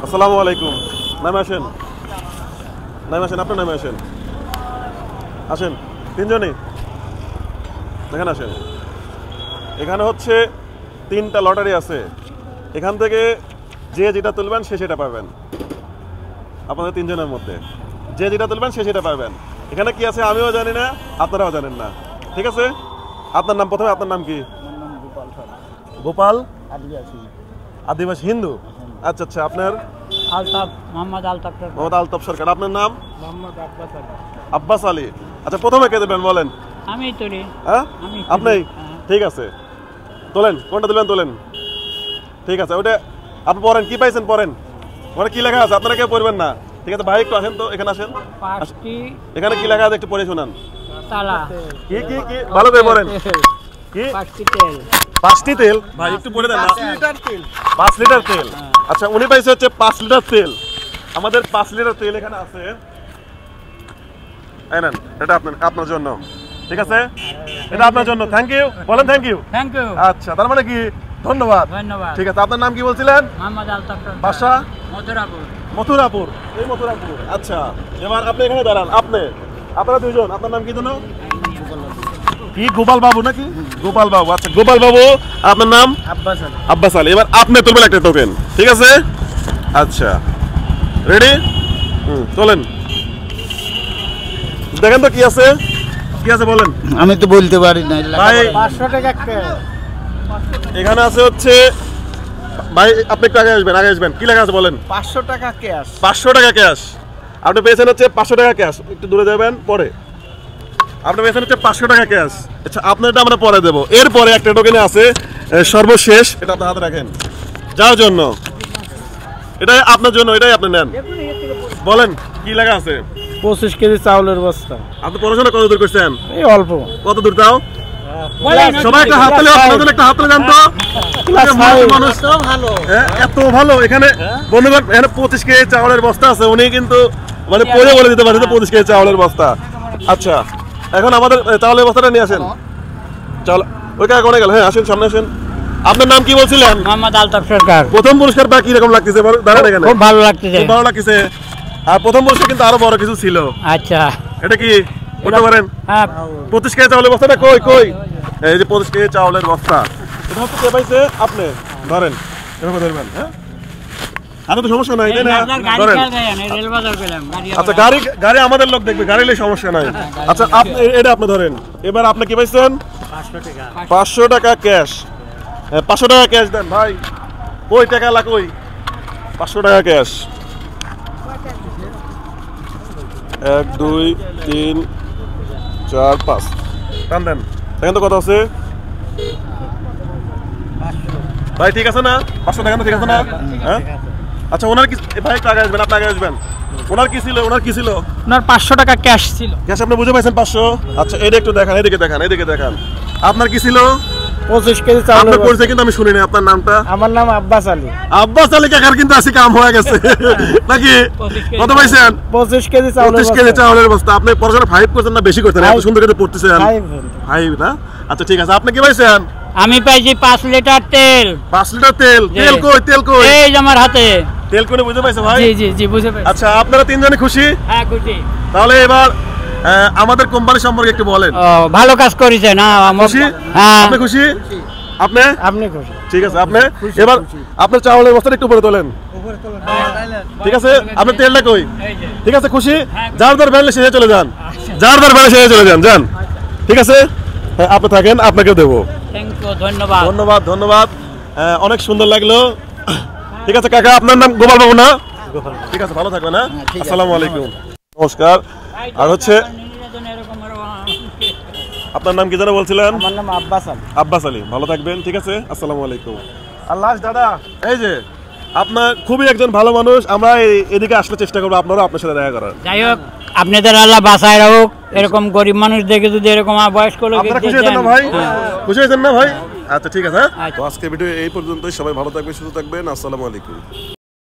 আসসালামু আলাইকুম। নামে আসেন, নামে আসেন, আপনার নামে আসেন, আসেন তিনজনই এখানে আসেন। এখানে হচ্ছে 3টা লটারি আছে, এখান থেকে যে যেটা তুলবেন সে সেটা পাবেন। আপনাদের 3জনের মধ্যে যে যেটা তুলবেন সে সেটা পাবেন। এখানে কি আছে আমিও জানি না, আপনারাও জানেন না, ঠিক আছে? আপনার নাম প্রথমে, আপনার নাম কি? গোপাল আদিবাসী হিন্দু। আচ্ছা আচ্ছা, আপনার? আলতাফ, মোহাম্মদ আলতাফ সরকার। মোহাম্মদ আলতাফ সরকার। আপনার নাম? মোহাম্মদ আব্বাস আলী। আব্বাস আলী। আচ্ছা, প্রথমে কে দেবেন বলেন? আমি তুলি। হ্যাঁ, আমি আপনি? ঠিক আছে, তোলেন, কোনটা দিবেন তোলেন। ঠিক আছে, ওটা আপনি পড়েন, কি পাইছেন পড়েন, ওটা কি লেখা আছে, আপনারা কেউ পড়বেন না, ঠিক আছে? ভাই একটু আসেন তো, এখানে আসেন। পাঁচটি এখানে কি লেখা আছে একটু পড়ে শোনান। তালা। কি কি কি ভালো করে পড়েন। কি? পাঁচটি তেল। 5টি তেল? ভাই একটু পড়ে দেন না। 5 লিটার তেল। 5 লিটার তেল। আচ্ছা, উনি পাইছে হচ্ছে 5 লিটার তেল। আমাদের 5 লিটার তেল এখানে আছে, এই নেন, এটা আপনার জন্য, ঠিক আছে? এটা আপনার জন্য। থ্যাংক ইউ বলেন। Thank you. Thank you. আচ্ছা, তার মানে কি ধন্যবাদ। ধন্যবাদ। ঠিক আছে, আপনার নাম কি বলছিলেন? মোহাম্মদ আলতাফ সরকার। বাসা? মথুরাপুর। মথুরাপুর। এই মথুরাপুর। আচ্ছা, এবার আপনি এখানে দাঁড়ান। আপনারা দুইজন, আপনার নাম কি জানো? কি গোপাল বাবু নাকি? গোপাল বাবু। আচ্ছা, গোপাল বাবু, আপনার নাম? আব্বাস আলী। আব্বাস আলী। এবার আপনি তুলবেন একটা টোকেন, ঠিক আছে? আচ্ছা, রেডি? চলেন, দেখেন তো কি আছে, কি আছে বলেন। আমি তো বলতে পারি না ভাই 500 টাকা ক্যাশ। এখানে আছে হচ্ছে, ভাই আপনি একটু আগে আসবেন, কি লেখা আছে বলেন। 500 টাকা ক্যাশ। 500 টাকা ক্যাশ। আপনি পেয়েছেন হচ্ছে 500 টাকা ক্যাশ, একটু দূরে যাবেন পরে। আপনি পেয়েছেন হচ্ছে 500 টাকা ক্যাশ। আচ্ছা, আপনারটা আমরা পরে দেবো। এরপরে একটা টোকেনে আছে সর্বশেষ, এটা আপনার হাতে রাখেন যার জন্য, এটাই আপনার জন্য, এটাই আপনি নেন। বলেন কি লেখা আছে। 25 কেজি চাউলের বস্তা। আপনি পড়াশোনা কত দূর করছেন? এই অল্প। কত দূর তাও? সবাই একটা হাত তালি, আপনাদের একটা হাত তালি জান তো। মানুষ ভালো। এত ভালো। এখানে বন্ধুগণ, এখানে 25 কেজি চাউলের বস্তা আছে। উনি কিন্তু মানে পরে বলে দিতে পারে 25 কেজি চাউলের বস্তা। আচ্ছা, এখন আমাদের চাউলের বস্তাটা নিয়ে আসেন। চাউল ওই কাকা কোনে গেল? হ্যাঁ, আসেন, সামনে আসেন। আপনার নাম কি বলছিলেন? মোহাম্মদ আলতাফ সরকার। প্রথম পুরস্কার বা কি রকম লাগতেছে? দাঁড়ান এখানে। খুব ভালো লাগতেছে। খুব ভালো লাগতেছে। আর প্রথম পুরস্কার কিন্তু আরো বড় কিছু ছিল। আচ্ছা, এটা কি বলতে পারেন? হ্যাঁ। 25 কেজি চাউলের বস্তাটা কই কই? এই যে 25 কেজি চাউলের বস্তা। এটা হচ্ছে কে পাইছে? আপনি ধরেন, এভাবে ধরবেন। হ্যাঁ, আর তো সমস্যা নাই, তাই না? ধরেন। আচ্ছা, গাড়ি আমাদের লোক দেখবে, গাড়ি হলে সমস্যা নাই। আচ্ছা, আপনি এটা আপনি ধরেন। এবার আপনি কি পাইছেন? 500 টাকা ক্যাশ। 500 টাকা ক্যাশ দেন ভাই। কই টাকা কই? 500 টাকা ক্যাশ। 1 2 3 4 5 টান দেন। দেখেন তো কত আছে ভাই, ঠিক আছে না? 500 টাকা না, ঠিক আছে না? হ্যাঁ, আচ্ছা, ওনার কি ভাই একটু আগে আসবেন, আপনি আগে আসবেন। ওনার কি ছিল? ওনার 500 টাকা ক্যাশ ছিল। ক্যাশ আপনি বুঝে পাইছেন 500? আচ্ছা, এটা একটু দেখান, এদিকে দেখান। আপনার কি ছিল? 25 কেজি চাউলের আপনার বস্তা। পরিচয় কিন্তু আমি শুনিনি, আপনার নামটা? আমার নাম আব্বাস আলী। আব্বাস আলী কাকার কিন্তু আজকে কাম হয়ে গেছে নাকি? কত পাইছেন? 25 কেজি চাউলের 25 কেজি চাউলের বস্তা। আপনি পড়াশোনা 5 করছেন না বেশি করছেন? এত সুন্দর করে পড়তেছেন। 5 না? আচ্ছা, ঠিক আছে। আপনি কি পাইছেন? আমি পাইছি 5 লিটার তেল। 5 লিটার তেল। তেল কই? এই যে আমার হাতে। তেল কোনে বুঝে পাইছো ভাই? জি বুঝে পাইছি। আচ্ছা, আপনারা তিনজনে খুশি? হ্যাঁ, খুশি। তাহলে এবার আমাদের কোম্পানি সম্পর্কে একটু বলেন। ভালো কাজ করেছে না? খুশি? হ্যাঁ। আপনি খুশি? আপনি খুশি? ঠিক আছে। আপনি এবার আপনার চাউলের বস্তাটা একটু উপরে তোলেন, ঠিক আছে? আপনার তেলটা কই? ঠিক আছে, খুশি? যার ব্যালে সেজে চলে যান, যান, ঠিক আছে? হ্যাঁ, আপনি থাকেন, আপনাকেও দেবো। ধন্যবাদ। অনেক সুন্দর লাগলো। ঠিক আছে কাকা, আপনার নাম গোপাল বাবু না? ঠিক আছে, ভালো থাকবেন। হ্যাঁ, আসসালামু আলাইকুম, নমস্কার। আর হচ্ছে আপনার নাম কি যেন বলছিলেন? আমার নাম আব্বাস আলী। আব্বাস আলী, ভালো থাকবেন, ঠিক আছে? আসসালামু আলাইকুম। আল্লাহ দাদা, এই যে আপনার খুবই একজন ভালো মানুষ। আমরা এদিকে আসলে চেষ্টা করবো আপনারা আপনার সাথে দেখা করার। যাই হোক, আপনাদের আল্লাহ বাঁচায় রাখুক। এরকম গরিব মানুষ দেখে যদি এরকম বয়স্ক লোক, আপনারা খুশি হয়েছেন না ভাই? খুশি হয়েছেন না ভাই? আচ্ছা, ঠিক আছে। তো আজকে ভিডিও এই পর্যন্তই। সবাই ভালো থাকবেন, সুস্থ থাকবেন। আসসালামু আলাইকুম।